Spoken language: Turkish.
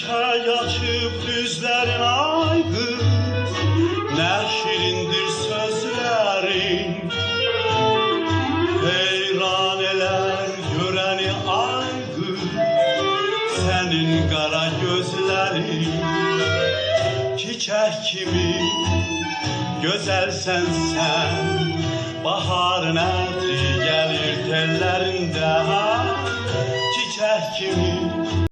çiçek açıp düzlerin ay kız, ne şirindir sözlerin. Heyran eler göreni ay kız, senin kara gözlerin. Çiçek kimi güzelsen sen, baharın ətri gelir tellerinde. Çiçek kimi